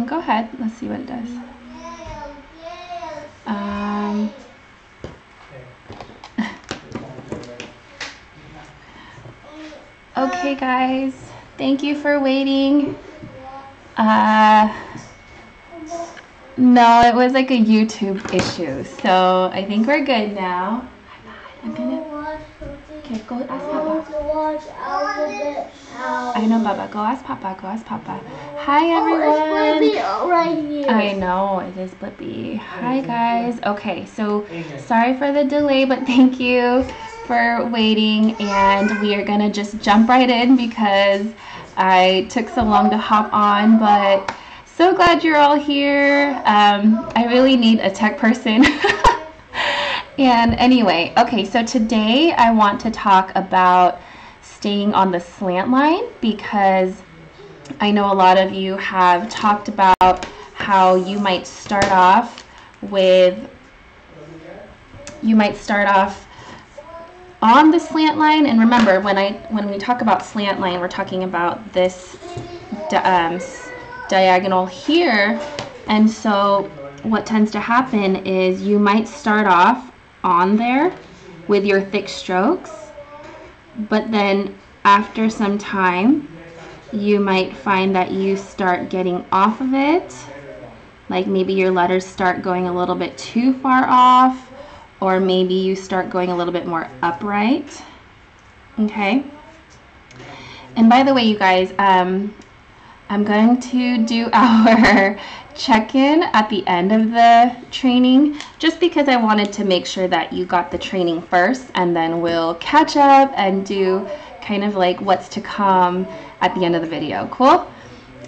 Go ahead. Let's see what it does. Okay, guys. Thank you for waiting. No, it was like a YouTube issue, so I think we're good now. Okay, go ask Papa. I know, Baba. Go ask Papa. Go ask Papa. Hi, everyone. It's Blippi right here. I know, it is Blippi. Hi, guys. Okay, so sorry for the delay, but thank you for waiting, and we are gonna just jump right in because I took so long to hop on, but so glad you're all here. I really need a tech person. And anyway, okay, so today I want to talk about staying on the slant line because I know a lot of you have talked about how you might start off on the slant line. And remember, when we talk about slant line, we're talking about this diagonal here. And so what tends to happen is you might start off on there with your thick strokes, but then after some time you might find that you start getting off of it, like maybe your letters start going a little bit too far off, or maybe you start going a little bit more upright. Okay, and by the way, you guys, I'm going to do our check-in at the end of the training, just because I wanted to make sure that you got the training first, and then we'll catch up and do kind of like what's to come at the end of the video. Cool?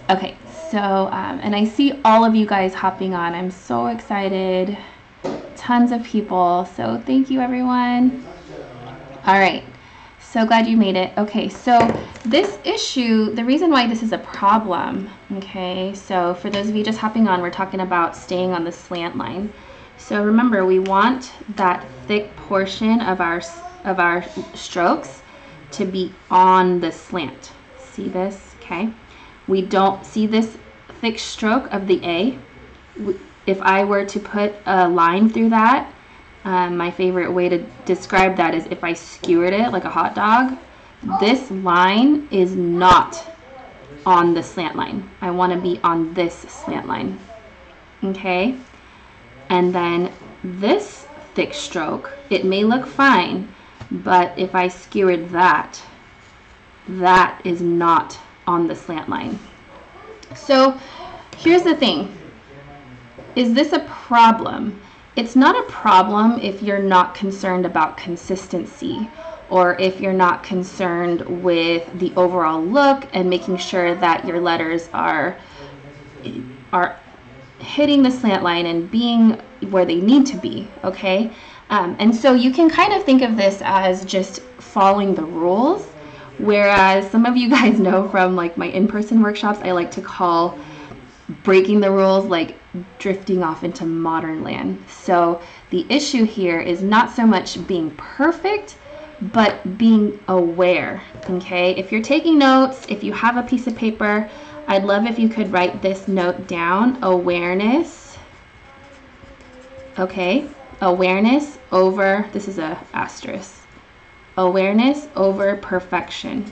Okay, so and I see all of you guys hopping on. I'm so excited. Tons of people, so thank you, everyone. All right, so glad you made it. Okay, so this issue, the reason why this is a problem, okay, so for those of you just hopping on, we're talking about staying on the slant line. So remember, we want that thick portion of our strokes to be on the slant. See this? Okay, we don't see this thick stroke of the A. If I were to put a line through that, my favorite way to describe that is if I skewered it like a hot dog. This line is not on the slant line. I want to be on this slant line. Okay? And then this thick stroke, it may look fine, but if I skewered that, that is not on the slant line. So here's the thing. Is this a problem? It's not a problem if you're not concerned about consistency, or if you're not concerned with the overall look and making sure that your letters are hitting the slant line and being where they need to be, okay? And so you can kind of think of this as just following the rules, whereas some of you guys know from like my in-person workshops, I like to call breaking the rules like drifting off into modern land. So the issue here is not so much being perfect, but being aware, okay? If you're taking notes, if you have a piece of paper, I'd love if you could write this note down: awareness, okay? Awareness over, this is a asterisk, awareness over perfection.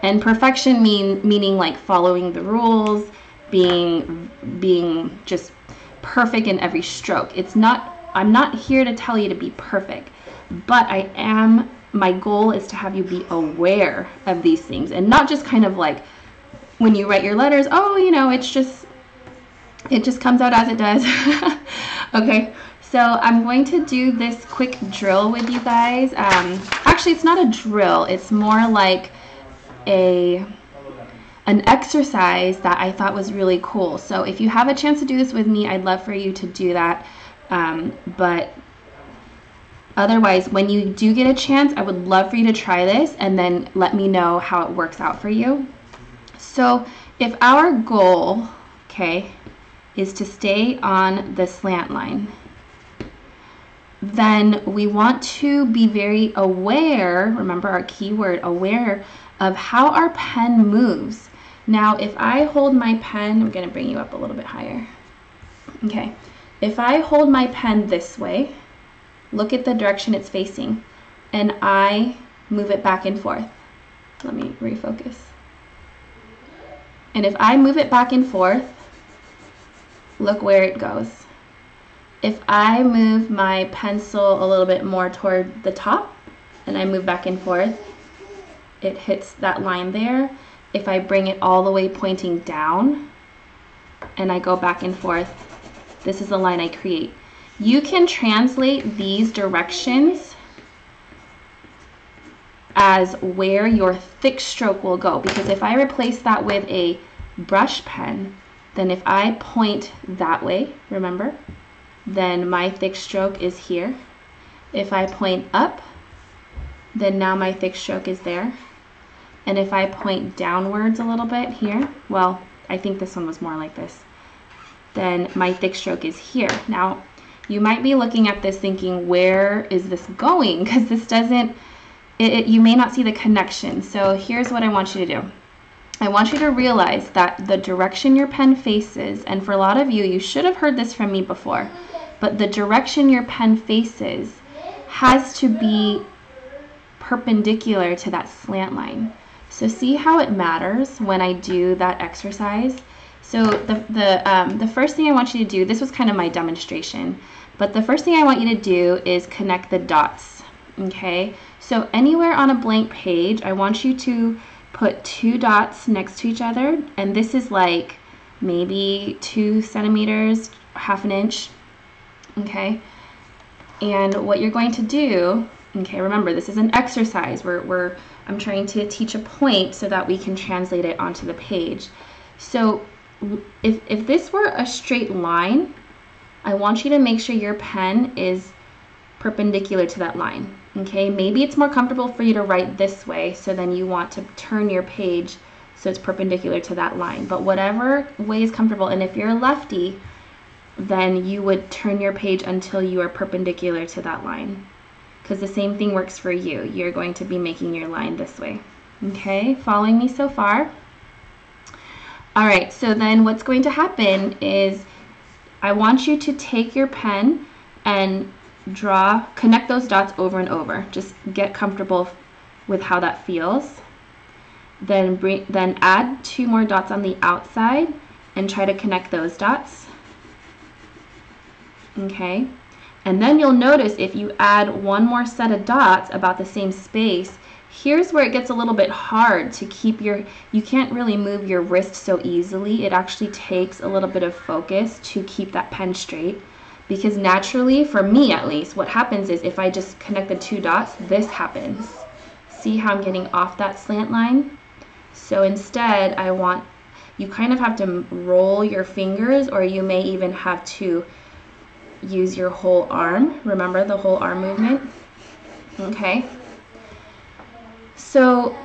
And perfection meaning like following the rules, being just perfect in every stroke. It's not, I'm not here to tell you to be perfect, but my goal is to have you be aware of these things and not just kind of like when you write your letters, oh, you know, it just comes out as it does. Okay, so I'm going to do this quick drill with you guys. Actually, it's not a drill, it's more like an exercise that I thought was really cool. So if you have a chance to do this with me, I'd love for you to do that. But otherwise, when you do get a chance, I would love for you to try this and then let me know how it works out for you. So if our goal, okay, is to stay on the slant line, then we want to be very aware, remember our keyword, aware of how our pen moves. Now, if I hold my pen, I'm going to bring you up a little bit higher. Okay, if I hold my pen this way, look at the direction it's facing, and I move it back and forth. Let me refocus. And if I move it back and forth, look where it goes. If I move my pencil a little bit more toward the top, and I move back and forth, it hits that line there. If I bring it all the way pointing down, and I go back and forth, this is the line I create. You can translate these directions as where your thick stroke will go, because if I replace that with a brush pen, then if I point that way, remember, then my thick stroke is here. If I point up, then now my thick stroke is there. And if I point downwards a little bit here, well, I think this one was more like this, then my thick stroke is here. Now, you might be looking at this thinking, where is this going? Because this doesn't, you may not see the connection. So here's what I want you to do. I want you to realize that the direction your pen faces, and for a lot of you, you should have heard this from me before, but the direction your pen faces has to be perpendicular to that slant line. So see how it matters when I do that exercise? So the first thing I want you to do, this was kind of my demonstration, but the first thing I want you to do is connect the dots, okay? So anywhere on a blank page, I want you to put 2 dots next to each other, and this is like maybe 2 centimeters, half an inch, okay? And what you're going to do, okay, remember this is an exercise. I'm trying to teach a point so that we can translate it onto the page. So if this were a straight line, I want you to make sure your pen is perpendicular to that line. Okay, maybe it's more comfortable for you to write this way, so then you want to turn your page so it's perpendicular to that line. But whatever way is comfortable, and if you're a lefty, then you would turn your page until you are perpendicular to that line, because the same thing works for you. You're going to be making your line this way. Okay, following me so far? All right, so then what's going to happen is I want you to take your pen and connect those dots over and over. Just get comfortable with how that feels. Then add 2 more dots on the outside and try to connect those dots. Okay, and then you'll notice if you add 1 more set of dots about the same space, here's where it gets a little bit hard to keep you can't really move your wrist so easily. It actually takes a little bit of focus to keep that pen straight, because naturally, for me at least, what happens is if I just connect the 2 dots, this happens. See how I'm getting off that slant line? So instead, you kind of have to roll your fingers, or you may even have to use your whole arm. Remember the whole arm movement? Okay. So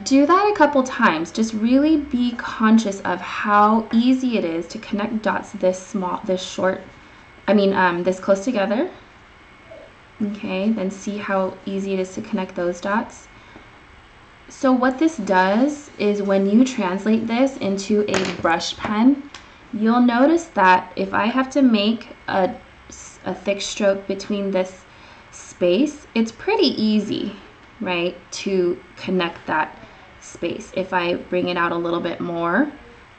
do that a couple times. Just really be conscious of how easy it is to connect dots this close together. Okay, then see how easy it is to connect those dots. So what this does is when you translate this into a brush pen, you'll notice that if I have to make a thick stroke between this space, it's pretty easy, right, to connect that space. If I bring it out a little bit more,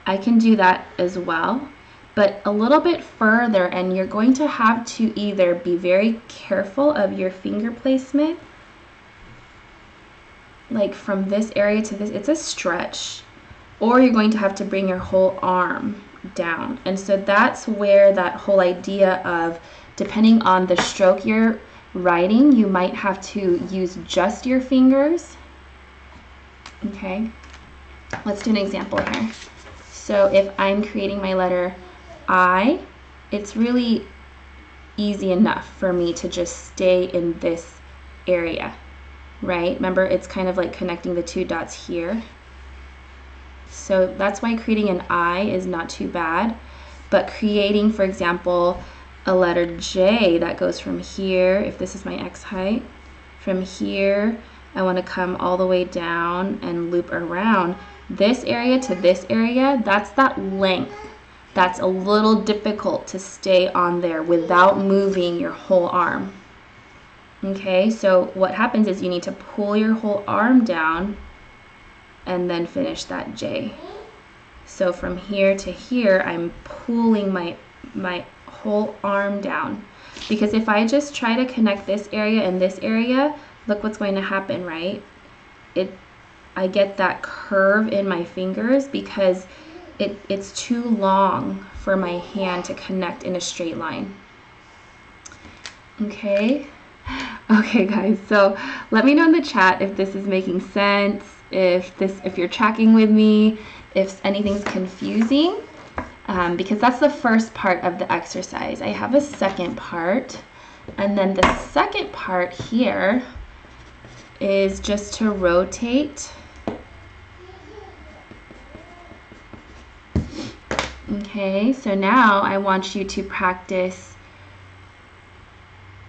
I can do that as well, but a little bit further, and you're going to have to either be very careful of your finger placement, like from this area to this, it's a stretch, or you're going to have to bring your whole arm down. And so that's where that whole idea of, depending on the stroke you're writing, you might have to use just your fingers. Okay, let's do an example here. So if I'm creating my letter I, it's really easy enough for me to just stay in this area, right? Remember, it's kind of like connecting the 2 dots here. So that's why creating an I is not too bad. But creating, for example, a letter J that goes from here, if this is my X height, from here, I want to come all the way down and loop around. this area to this area, that's that length. That's a little difficult to stay on there without moving your whole arm. Okay, so what happens is you need to pull your whole arm down and then finish that J. So from here to here, I'm pulling my whole arm down. Because if I just try to connect this area and this area, look what's going to happen, right? I get that curve in my fingers because it's too long for my hand to connect in a straight line. Okay? Okay, guys, so let me know in the chat if this is making sense, if you're tracking with me, if anything's confusing, because that's the first part of the exercise. I have a second part, and then the second part here is just to rotate. Okay, so now I want you to practice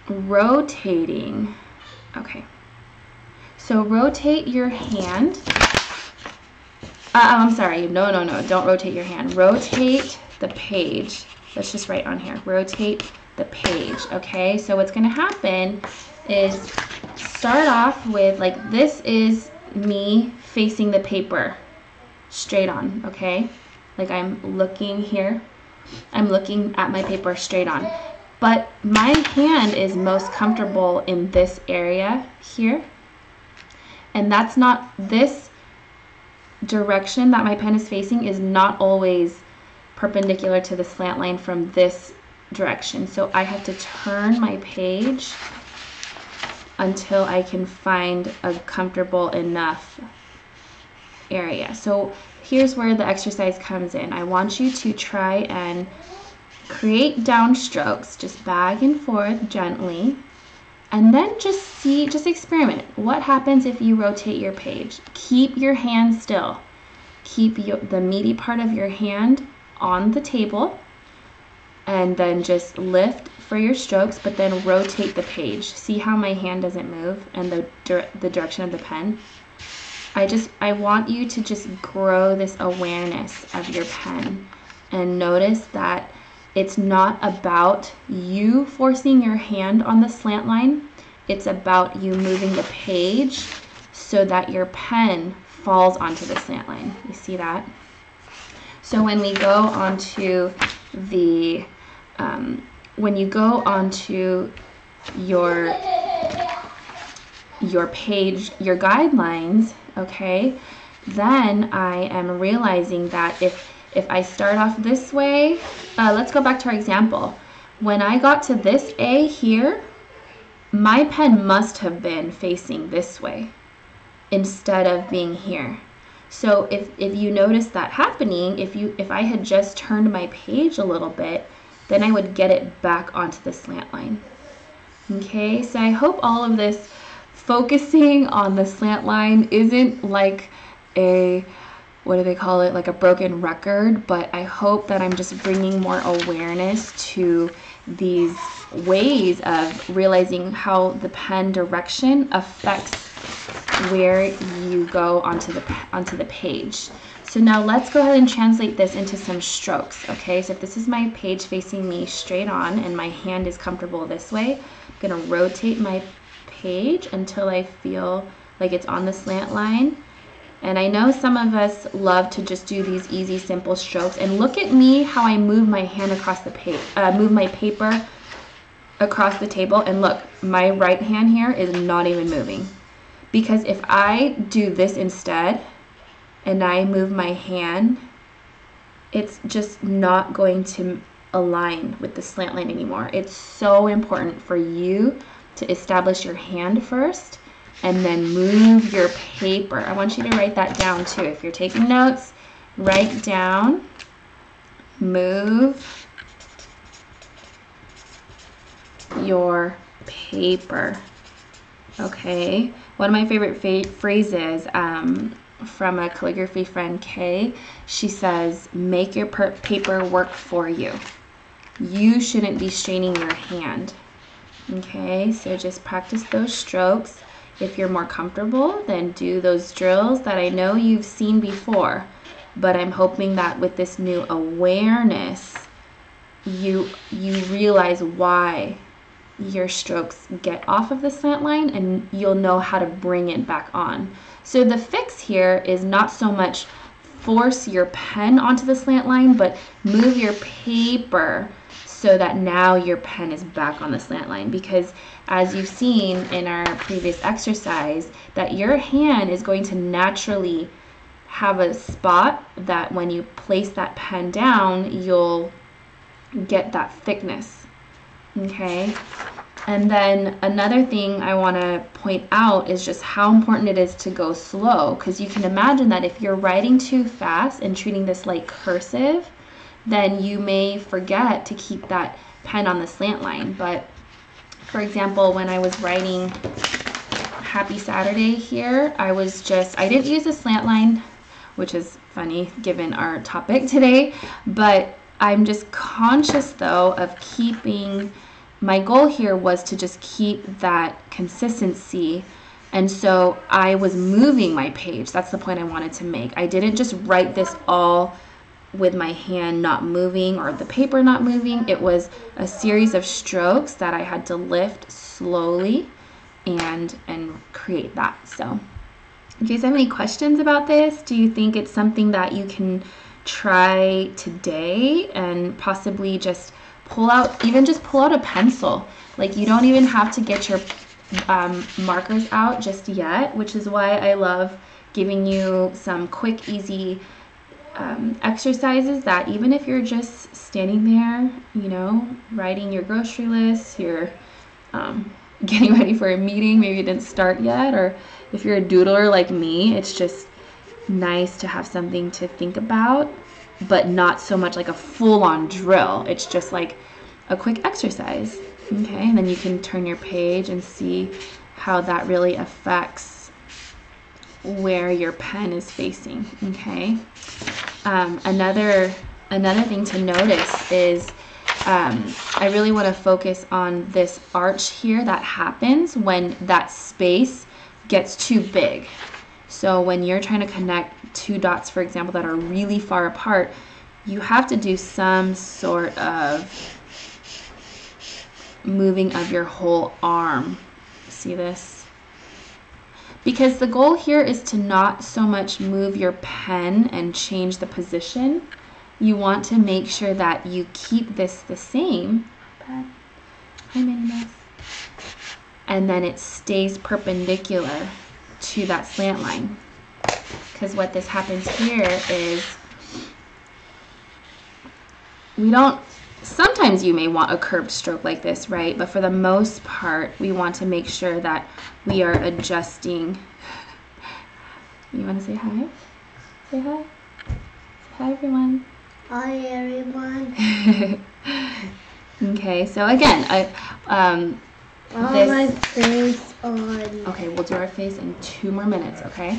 rotating. Okay, so rotate your hand. I'm sorry, no, don't rotate your hand. Rotate the page. Let's just write on here, rotate the page, okay? So what's gonna happen is start off with, like, this is me facing the paper straight on, okay? Like I'm looking here, I'm looking at my paper straight on. But my hand is most comfortable in this area here. And that's not, this direction that my pen is facing is not always perpendicular to the slant line from this direction. So I have to turn my page until I can find a comfortable enough area. So here's where the exercise comes in. I want you to try and create down strokes, just back and forth gently, and then just experiment. What happens if you rotate your page? Keep your hand still. Keep the meaty part of your hand on the table, and then just lift for your strokes, but then rotate the page. See how my hand doesn't move and the direction of the pen? I want you to just grow this awareness of your pen and notice that it's not about you forcing your hand on the slant line. It's about you moving the page so that your pen falls onto the slant line. You see that? So when we go onto the, when you go onto your page, your guidelines, okay, then I am realizing that if I start off this way, let's go back to our example. When I got to this A here, my pen must have been facing this way instead of being here. So if you notice that happening, if I had just turned my page a little bit, then I would get it back onto the slant line. Okay, so I hope all of this focusing on the slant line isn't like a, what do they call it, like a broken record, but I hope that I'm just bringing more awareness to these ways of realizing how the pen direction affects where you go onto the page. So now let's go ahead and translate this into some strokes, okay? So if this is my page facing me straight on and my hand is comfortable this way, I'm gonna rotate my page until I feel like it's on the slant line. And I know some of us love to just do these easy, simple strokes. And look at me how I move my hand across the page, move my paper across the table. And look, my right hand here is not even moving. Because if I do this instead, and I move my hand, it's just not going to align with the slant line anymore. It's so important for you to establish your hand first and then move your paper. I want you to write that down too. If you're taking notes, write down, move your paper. Okay, one of my favorite phrases from a calligraphy friend, Kay, she says, make your paper work for you. You shouldn't be straining your hand. Okay, so just practice those strokes. if you're more comfortable, then do those drills that I know you've seen before. But I'm hoping that with this new awareness, you realize why your strokes get off of the slant line, and you'll know how to bring it back on. So the fix here is not so much force your pen onto the slant line, but move your paper so that now your pen is back on the slant line. Because as you've seen in our previous exercise, that your hand is going to naturally have a spot that when you place that pen down, you'll get that thickness. Okay? And then another thing I want to point out is just how important it is to go slow, because you can imagine that if you're writing too fast and treating this like cursive, then you may forget to keep that pen on the slant line. But for example, when I was writing Happy Saturday here, I didn't use a slant line, which is funny given our topic today, but I'm just conscious though of keeping, my goal here was to just keep that consistency, and so I was moving my page. That's the point I wanted to make. I didn't just write this all with my hand not moving or the paper not moving. It was a series of strokes that I had to lift slowly and create that. So do you guys have any questions about this? Do you think it's something that you can try today and possibly just pull out a pencil? Like, you don't even have to get your markers out just yet, which is why I love giving you some quick, easy exercises that even if you're just standing there, you know, writing your grocery list, you're getting ready for a meeting, maybe you didn't start yet, or if you're a doodler like me, it's just nice to have something to think about, but not so much like a full-on drill. It's just like a quick exercise. Okay, and then you can turn your page and see how that really affects where your pen is facing. Okay. Another thing to notice is I really want to focus on this arch here that happens when that space gets too big. So when you're trying to connect two dots, for example, that are really far apart, you have to do some sort of moving of your whole arm. See this? Because the goal here is to not so much move your pen and change the position. You want to make sure that you keep this the same. Hi, Minnie Mouse. And then it stays perpendicular to that slant line. Because what this happens here is sometimes you may want a curved stroke like this, right? But for the most part, we want to make sure that we are adjusting. You want to say hi? Say hi. Say hi, everyone. Hi, everyone. Okay, so again, my face on. Okay, we'll do our face in 2 more minutes, okay?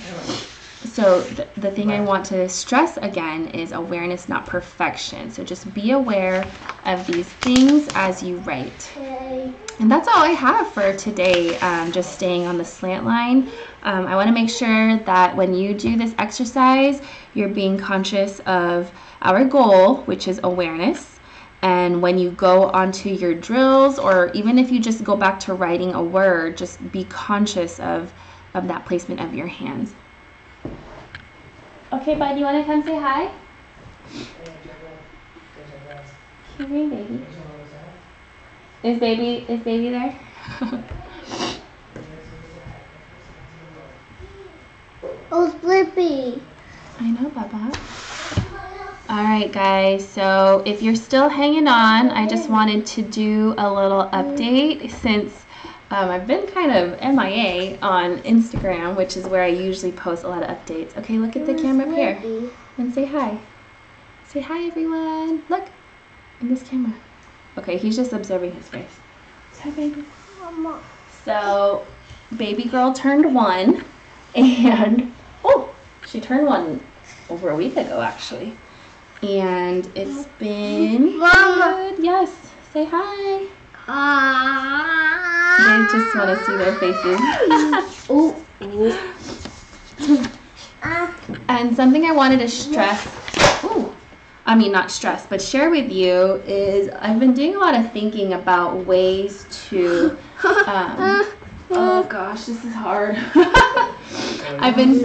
So the thing I want to stress again is awareness, not perfection. So just be aware of these things as you write. Okay. And that's all I have for today, just staying on the slant line. I want to make sure that when you do this exercise, you're being conscious of our goal, which is awareness. And when you go onto your drills, or even if you just go back to writing a word, just be conscious of that placement of your hands. Okay, bud, you want to come say hi? Here, baby. Is baby there? Oh, Slippy. I know, Baba. All right, guys, so if you're still hanging on, I just wanted to do a little update since I've been kind of MIA on Instagram, which is where I usually post a lot of updates. Okay, look at the camera up here and say hi. Say hi, everyone. Look in this camera. Okay, he's just observing his face. Hi, baby. Mama. So, baby girl turned 1, and she turned 1 over a week ago, actually. And it's been Mama. good. Yes, say hi. Hi. They just want to see their faces. And something I wanted to stress, not stress, but share with you is I've been doing a lot of thinking about ways to, oh gosh, this is hard. I've been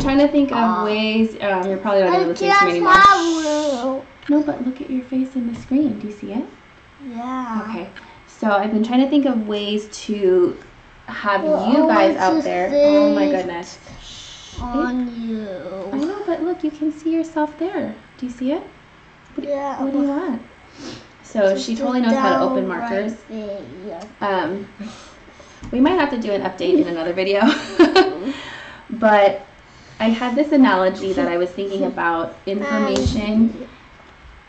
trying to think of ways, you're probably not going to listen to me anymore. No, but look at your face in the screen. Do you see it? Yeah. Okay. So I've been trying to think of ways to have you guys out there. Oh my goodness. On you. I know, but look, you can see yourself there. Do you see it? What do you want? So she totally knows how to open markers. We might have to do an update in another video. But I had this analogy that I was thinking about information,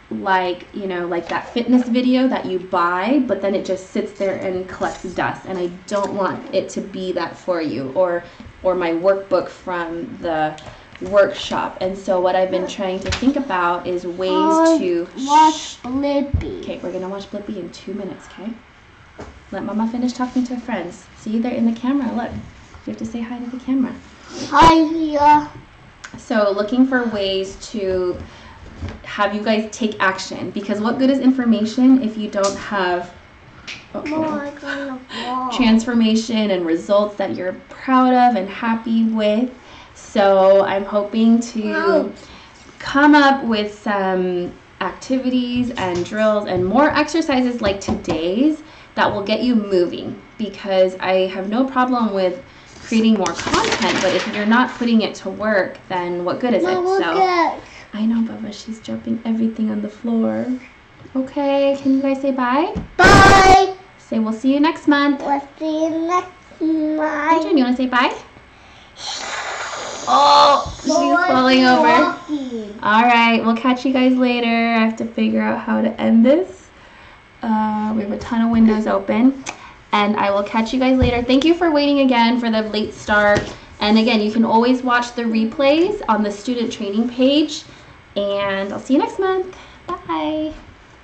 like, you know, like that fitness video that you buy, but then it just sits there and collects dust, and I don't want it to be that for you, or my workbook from the workshop. And so what I've been trying to think about is ways to watch Blippi. Okay, we're gonna watch Blippi in 2 minutes, okay? Let Mama finish talking to her friends. See, they're in the camera. Look, you have to say hi to the camera. Hi. So looking for ways to have you guys take action, because what good is information if you don't have transformation and results that you're proud of and happy with. So I'm hoping to come up with some activities and drills and more exercises like today's that will get you moving, because I have no problem with creating more content, but if you're not putting it to work, then what good is it? So I know, Bubba, she's dropping everything on the floor. Okay, can you guys say bye? Bye. Say we'll see you next month. We'll see you next month. Adrian, you want to say bye? Oh, she's falling over. All right, we'll catch you guys later. I have to figure out how to end this. We have a ton of windows open. And I will catch you guys later. Thank you for waiting again for the late start. And again, you can always watch the replays on the student training page. And I'll see you next month. Bye.